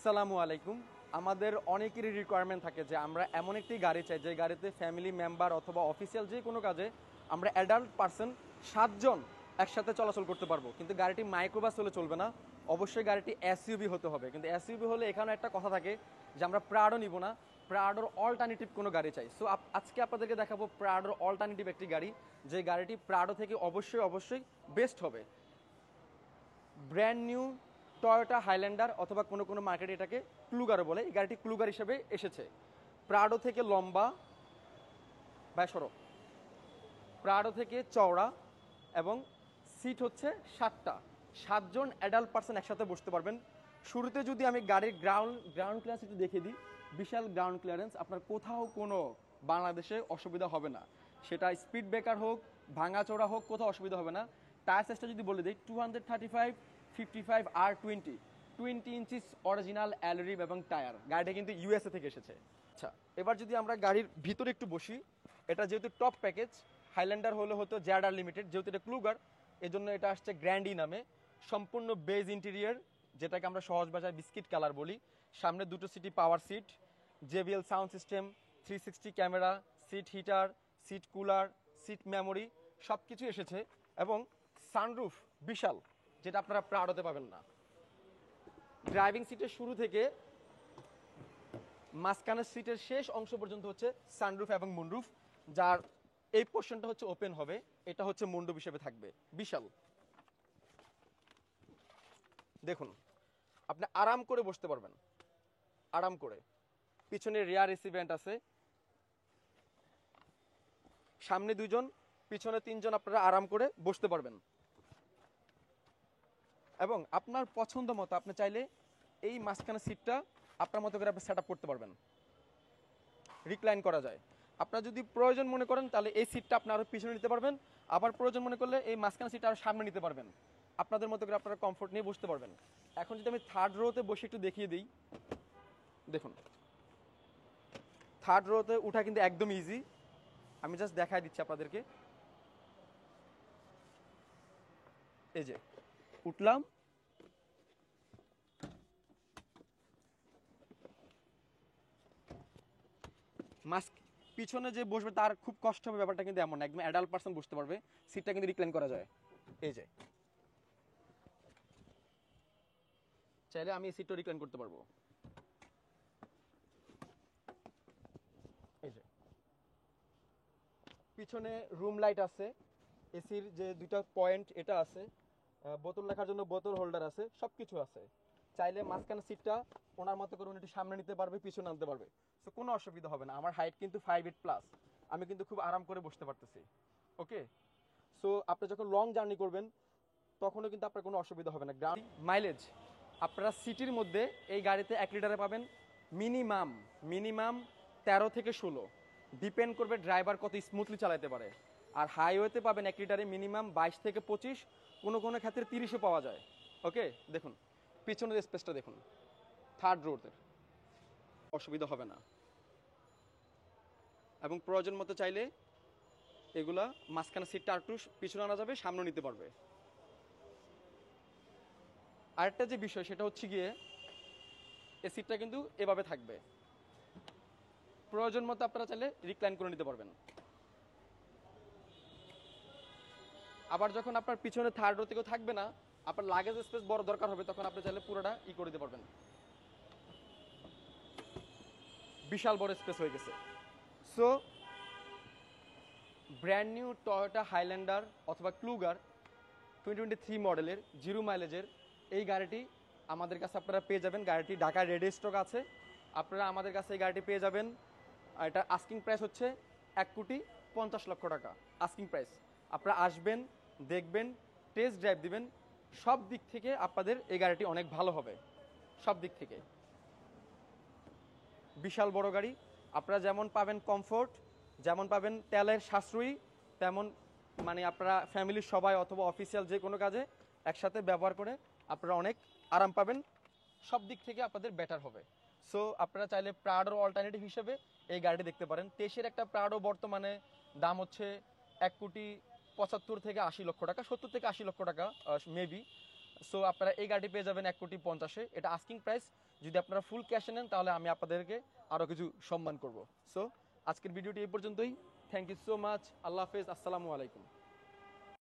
আসসালামু আলাইকুম। আমাদের অনেকেরই রিকোয়ারমেন্ট থাকে যে আমরা এমন একটি গাড়ি চাই যে গাড়িতে ফ্যামিলি মেম্বার অথবা অফিসিয়াল যে কোনো কাজে আমরা অ্যাডাল্ট পার্সন 7 জন একসাথে চলাচল করতে পারবো, কিন্তু গাড়িটি মাইক্রোবাস হলে চলবে না, অবশ্যই গাড়িটি এসইউভি হতে হবে। কিন্তু এসইউভি হলে এখানে একটা কথা থাকে যে আমরা প্রাডো নিব না, প্রাডোর অল্টারনেটিভ কোনো গাড়ি চাই। সো আজকে আপনাদেরকে দেখাবো প্রাডোর অল্টারনেটিভ একটি গাড়ি, যে গাড়িটি প্রাডো থেকে অবশ্যই বেস্ট হবে। ব্র্যান্ড নিউ টয়োটা হাইল্যান্ডার অথবা কোনো কোনো মার্কেটে এটাকে ক্লুগারও বলে। এই গাড়িটি ক্লুগার হিসেবে এসেছে। প্রাডো থেকে লম্বা বা সড়ক, প্রাডো থেকে চওড়া, এবং সিট হচ্ছে 7টা। 7 জন অ্যাডাল্ট পার্সন একসাথে বসতে পারবেন। শুরুতে যদি আমি গাড়ির গ্রাউন্ড ক্লিয়ারেন্স একটু দেখিয়ে দিই, বিশাল গ্রাউন্ড ক্লিয়ারেন্স, আপনার কোথাও কোনো বাংলাদেশে অসুবিধা হবে না। সেটা স্পিড ব্রেকার হোক, ভাঙাচোরা হোক, কোথাও অসুবিধা হবে না। টায়ার সাইজটা যদি বলে দিই, 235, 55 আর 20 ইঞ্চিস অরিজিনাল অ্যালরিম এবং টায়ার। গাড়িটা কিন্তু ইউএসএ থেকে এসেছে। আচ্ছা, এবার যদি আমরা গাড়ির ভিতরে একটু বসি, এটা যেহেতু টপ প্যাকেজ, হাইল্যান্ডার হলে হতো জ্যাডার লিমিটেড, যেহেতু এটা ক্লুগার এজন্য এটা আসছে গ্র্যান্ডি নামে। সম্পূর্ণ বেজ ইন্টেরিয়র, যেটাকে আমরা সহজ ভাষায় বিস্কিট কালার বলি। সামনে 2টো সিটি power seat, JBL sound system, 360 camera, seat heater, seat cooler, seat memory সব কিছু এসেছে। এবং সানরুফ বিশাল, যেটা আপনারা প্রাডোতে পাবেন না। ড্রাইভিং সিটের শুরু থেকে মাঝখানের সিটের শেষ অংশ পর্যন্ত হচ্ছে সানরুফ এবং মুনরুফ, যার এই পোর্শনটা হচ্ছে ওপেন হবে, এটা হচ্ছে মুন্ডুপ হিসেবে থাকবে। বিশাল, দেখুন আপনি আরাম করে বসতে পারবেন, আরাম করে। পিছনে রিয়ার এসি ভেন্ট আছে, সামনে 2জন, পিছনে 3জন, আপনারা আরাম করে বসতে পারবেন। এবং আপনার পছন্দ মতো আপনি চাইলে এই মাঝখানে সিটটা আপনার মতো করে আপনি সেট আপ করতে পারবেন, রিক্লাইন করা যায়। আপনার যদি প্রয়োজন মনে করেন তাহলে এই সিটটা আপনি আরও পিছনে নিতে পারবেন, আবার প্রয়োজন মনে করলে এই মাঝখানে সিটটা আরও সামনে নিতে পারবেন। আপনাদের মতো করে আপনারা কমফোর্ট নিয়ে বসতে পারবেন। এখন যদি আমি থার্ড রোতে বসে একটু দেখিয়ে দিই, দেখুন থার্ড রোতে উঠা কিন্তু একদম ইজি। আমি জাস্ট দেখাই দিচ্ছি আপনাদেরকে। এই যে উঠলাম, মাস্ক, পিছনে যে বসবে তার খুব কষ্ট হবে ব্যাপারটা কিন্তু এমন, একদম অ্যাডাল্ট পার্সন বসতে পারবে। সিটটা কিন্তু রিক্লাইন করা যায়। এই যে চাইলে আমি এই সিটটা রিক্লাইন করতে পারবো। এই যে পিছনে রুম লাইট আছে, এসির যে 2টা পয়েন্ট এটা আছে, বোতল রাখার জন্য বোতল হোল্ডার আছে, সব কিছু আছে। চাইলে মাঝখানে সিটটা ওনার মতো করে উনি একটু সামনে নিতে পারবে, পিছনে আনতে পারবে। সো কোনো অসুবিধা হবে না। আমার হাইট কিন্তু 5'8+, আমি কিন্তু খুব আরাম করে বসতে পারতেছি। ওকে, সো আপনি যখন লং জার্নি করবেন তখনও কিন্তু আপনার কোনো অসুবিধা হবে না। গ্রাউন্ড মাইলেজ আপনারা সিটির মধ্যে এই গাড়িতে 1 লিটারে পাবেন মিনিমাম মিনিমাম 13 থেকে 16, ডিপেন্ড করবে ড্রাইভার কত স্মুথলি চালাতে পারে। আর হাইওয়েতে পাবেন 1 লিটারে মিনিমাম 22 থেকে 25, কোনো কোনো ক্ষেত্রে 30ও পাওয়া যায়। ওকে, দেখুন পিছনের স্পেসটা দেখুন, থার্ড রোডের অসুবিধা হবে না। এবং প্রয়োজন মতো চাইলে এগুলা মাঝখানে সিটটা একটু পিছনে আনা যাবে, সামনে নিতে পারবে। আরেকটা যে বিষয় সেটা হচ্ছে গিয়ে এই সিটটা কিন্তু এভাবে থাকবে, প্রয়োজন মতো আপনারা চাইলে রিক্লাইন করে নিতে পারবেন। আবার যখন আপনার পিছনে থার্ড রো থেকেও থাকবে না, আপনার লাগেজ স্পেস বড় দরকার হবে, তখন আপনি চাইলে পুরোটা করে দিতে পারবেন। বিশাল বড় স্পেস হয়ে গেছে। So brand new Toyota Highlander অথবা ক্লুগার 2023 মডেলের 0 মাইলেজের এই গাড়িটি আমাদের কাছে আপনারা পেয়ে যাবেন। গাড়িটি ঢাকায় রেডি স্টক আছে, আপনারা আমাদের কাছে এই গাড়িটি পেয়ে যাবেন। আর এটা আস্কিং প্রাইস হচ্ছে 1,50,00,000 টাকা আস্কিং প্রাইস। আপনারা আসবেন, দেখবেন, টেস্ট ড্রাইভ দিবেন, সব দিক থেকে আপনাদের এই গাড়িটি অনেক ভালো হবে। সব দিক থেকে বিশাল বড় গাড়ি, আপনারা যেমন পাবেন কমফোর্ট, যেমন পাবেন তেলের সাশ্রয়ী, তেমন মানে আপনারা ফ্যামিলির সবাই অথবা অফিসিয়াল যে কোনো কাজে একসাথে ব্যবহার করে আপনারা অনেক আরাম পাবেন। সব দিক থেকে আপনাদের বেটার হবে। সো আপনারা চাইলে প্রাডোর অল্টারনেটিভ হিসেবে এই গাড়িটি দেখতে পারেন। 23-এর একটা প্রাডো বর্তমানে দাম হচ্ছে 1,75,00,000 থেকে 80,00,000 টাকা, 70 থেকে 80,00,000 টাকা মেবি। সো আপনারা এই গাড়ি পেয়ে যাবেন 1,50,00,000 এটা আস্কিং প্রাইস। যদি আপনারা ফুল ক্যাশে নেন তাহলে আমি আপনাদেরকে আরও কিছু সম্মান করব। সো আজকের ভিডিওটি এই পর্যন্তই। Thank you so much. আল্লাহ হাফেজ। আসসালামু আলাইকুম।